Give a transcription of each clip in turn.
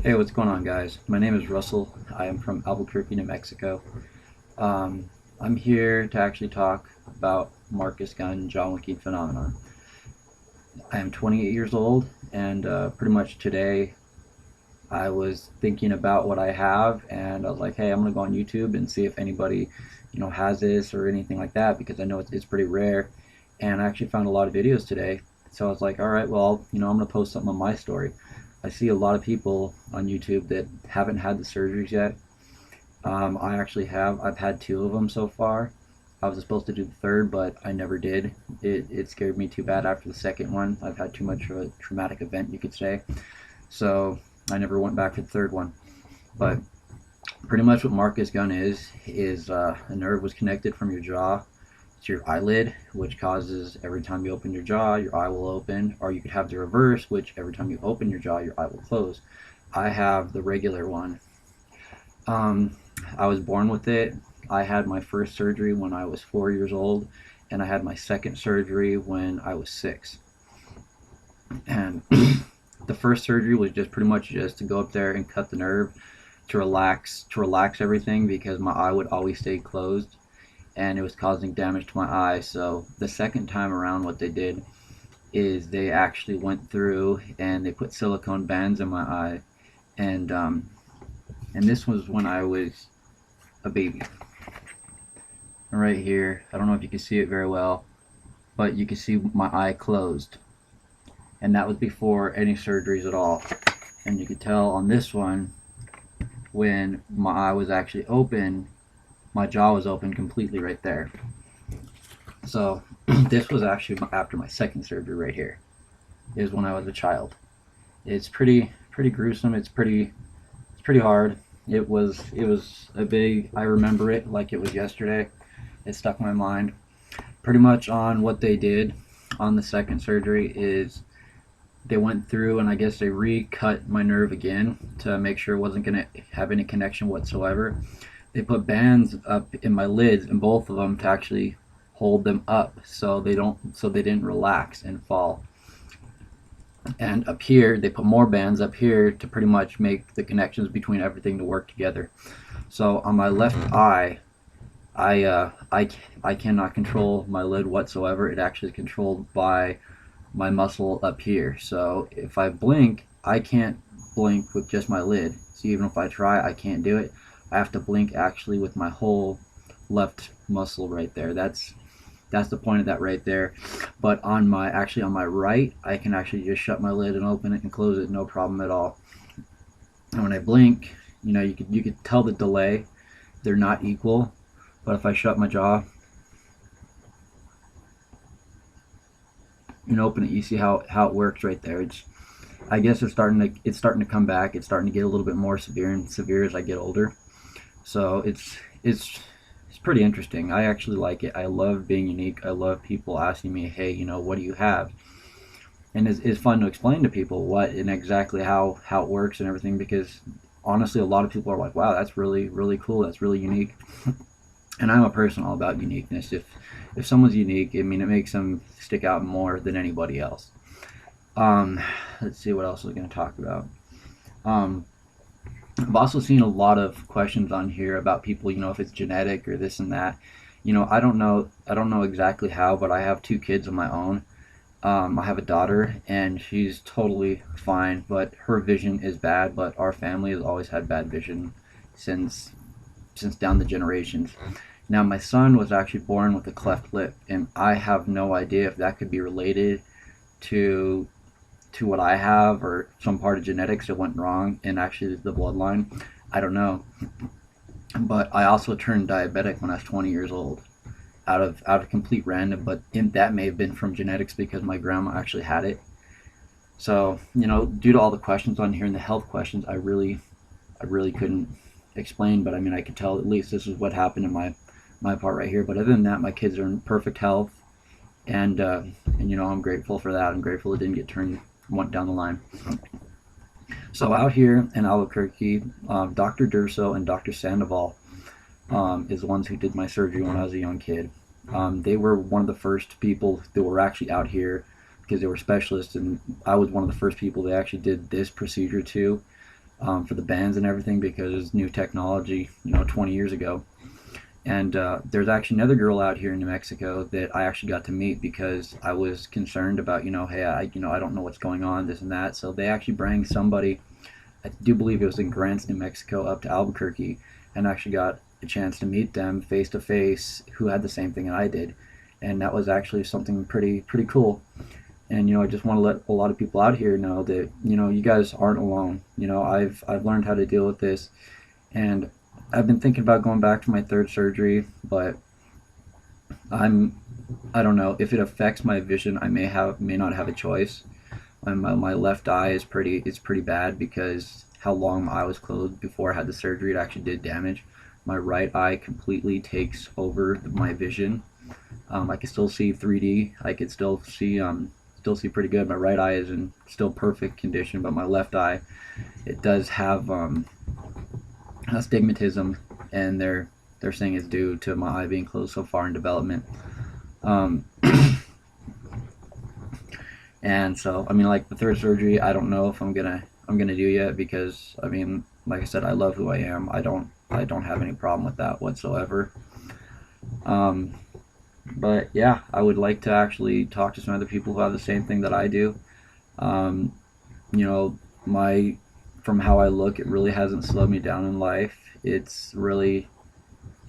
Hey, what's going on, guys? My name is Russell. I am from Albuquerque, New Mexico. Um, I'm here to actually talk about Marcus Gunn John Wick phenomenon. I am 28 years old, and pretty much today I was thinking about what I have, and I was like, hey, I'm gonna go on YouTube and see if anybody, has this or anything like that, because I know it's pretty rare. And I actually found a lot of videos today, so I was like, all right, well, I'm gonna post something on my story. I see a lot of people on YouTube that haven't had the surgeries yet. I actually have. I've had two of them so far. I was supposed to do the third, but I never did. It scared me too bad after the second one. I've had too much of a traumatic event, you could say. So I never went back for the third one. But pretty much what Marcus Gunn is a nerve was connected from your jaw to your eyelid, which causes every time you open your jaw, your eye will open. Or you could have the reverse, which every time you open your jaw, your eye will close. I have the regular one. Um, I was born with it. I had my first surgery when I was 4 years old, and I had my second surgery when I was six. And the first surgery was just pretty much just to go up there and cut the nerve to relax everything because my eye would always stay closed and it was causing damage to my eye. So the second time around, what they did is they actually went through and they put silicone bands in my eye, and and this was when I was a baby. Right here, I don't know if you can see it very well, but you can see my eye closed, and that was before any surgeries at all. And you could tell on this one, when my eye was actually open, my jaw was open completely right there. So this was actually after my second surgery right here. Is when I was a child. It's pretty gruesome. It's pretty hard. It was a big. I remember it like it was yesterday. It stuck in my mind. Pretty much on what they did on the second surgery is they went through and I guess they recut my nerve again to make sure it wasn't going to have any connection whatsoever. They put bands up in my lids in both of them to actually hold them up so they didn't relax and fall. And up here they put more bands up here to pretty much make the connections between everything to work together. So on my left eye, I cannot control my lid whatsoever. It actually is controlled by my muscle up here. So if I blink, I can't blink with just my lid. So even if I try, I can't do it. I have to blink actually with my whole left muscle right there. That's the point of that right there. But on my right, I can actually just shut my lid and open it and close it, no problem at all. And when I blink, you could tell the delay. They're not equal. But if I shut my jaw and open it, you see how it works right there. I guess it's starting to come back. It's starting to get a little bit more severe and severe as I get older. So it's pretty interesting. I actually like it. I love being unique. I love people asking me, hey, what do you have? And it's fun to explain to people what and exactly how it works and everything, because honestly, a lot of people are like, wow, that's really, really cool. That's really unique. And I'm a person all about uniqueness. If someone's unique, I mean, it makes them stick out more than anybody else. Um, let's see what else we're going to talk about. Um, I've also seen a lot of questions on here about people, if it's genetic or this and that. I don't know exactly how, but I have two kids of my own. I have a daughter, and she's totally fine, but her vision is bad. But our family has always had bad vision since down the generations. Now, my son was actually born with a cleft lip, and I have no idea if that could be related to what I have or some part of genetics that went wrong in actually the bloodline. I don't know. But I also turned diabetic when I was 20 years old, out of complete random. But that may have been from genetics because my grandma actually had it. So due to all the questions on here and the health questions, I really couldn't explain. But I mean, I could tell at least this is what happened in my part right here. But other than that, my kids are in perfect health, and I'm grateful for that. I'm grateful it didn't get turned went down the line. So out here in Albuquerque, Dr. Durso and Dr. Sandoval is the ones who did my surgery when I was a young kid. They were one of the first people that were actually out here because they were specialists, and I was one of the first people they actually did this procedure to. for the bands and everything, because it's new technology, 20 years ago. And there's actually another girl out here in New Mexico that I actually got to meet because I was concerned about, hey, I don't know what's going on, this and that. So they actually bring somebody, I do believe it was in Grants, New Mexico, up to Albuquerque, and actually got a chance to meet them face to face who had the same thing that I did. And that was actually something pretty cool. And I just want to let a lot of people out here know that you guys aren't alone. I've learned how to deal with this, and I've been thinking about going back to my third surgery, but I'm I don't know if it affects my vision. I may not have a choice. My left eye is pretty bad because how long my eye was closed before I had the surgery. It actually did damage. My right eye completely takes over my vision. I can still see 3D. I could still see pretty good. My right eye is in still perfect condition, but my left eye, it does have astigmatism, and they're saying it's due to my eye being closed so far in development. Um, and so I mean, like the third surgery, I don't know if I'm gonna do yet, because I mean, like I said, I love who I am. I don't have any problem with that whatsoever. Um, but yeah, I would like to actually talk to some other people who have the same thing that I do. Um, you know, my from how I look, it really hasn't slowed me down in life. It's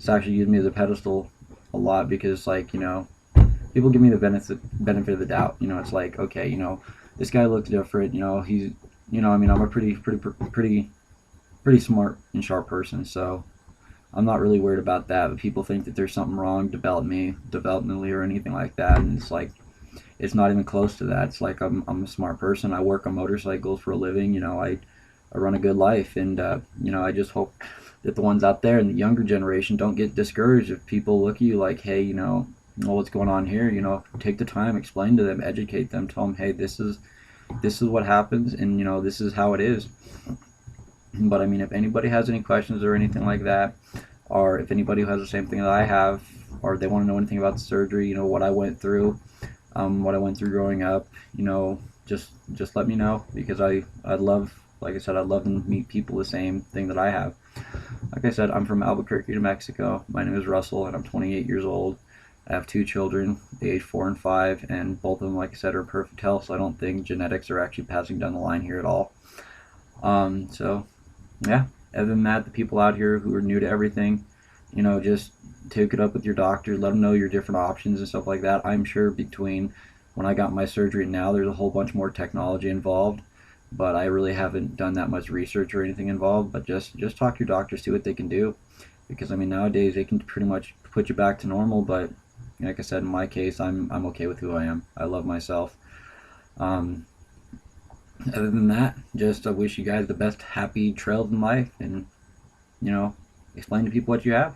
actually used me as a pedestal a lot, because like people give me the benefit of the doubt. It's like, okay, this guy looks different. He's I mean, I'm a pretty smart and sharp person, so I'm not really worried about that. But people think that there's something wrong developmentally or anything like that, and it's like it's not even close to that. It's like I'm a smart person. I work on motorcycles for a living. I run a good life, and I just hope that the ones out there in the younger generation don't get discouraged if people look at you like, hey, well, what's going on here? Take the time, explain to them, educate them, tell them, hey, this is what happens, and this is how it is. But I mean, if anybody has any questions or anything like that, or if anybody who has the same thing that I have, or they want to know anything about the surgery, what I went through growing up, just let me know, because I'd love, like I said, I'd love to meet people the same thing that I have. Like I said, I'm from Albuquerque, New Mexico. My name is Russell, and I'm 28 years old. I have two children, age 4 and 5, and both of them, like I said, are in perfect health. So I don't think genetics are actually passing down the line here at all. So yeah. Other than that, the people out here who are new to everything, just take it up with your doctor, let them know your different options and stuff like that. I'm sure between when I got my surgery and now, there's a whole bunch more technology involved, but I really haven't done that much research or anything involved. But just talk to your doctor, see what they can do, because I mean, nowadays they can pretty much put you back to normal. But like I said, in my case, I'm okay with who I am. I love myself. Um, Other than that, just I wish you guys the best happy trails in life, and explain to people what you have.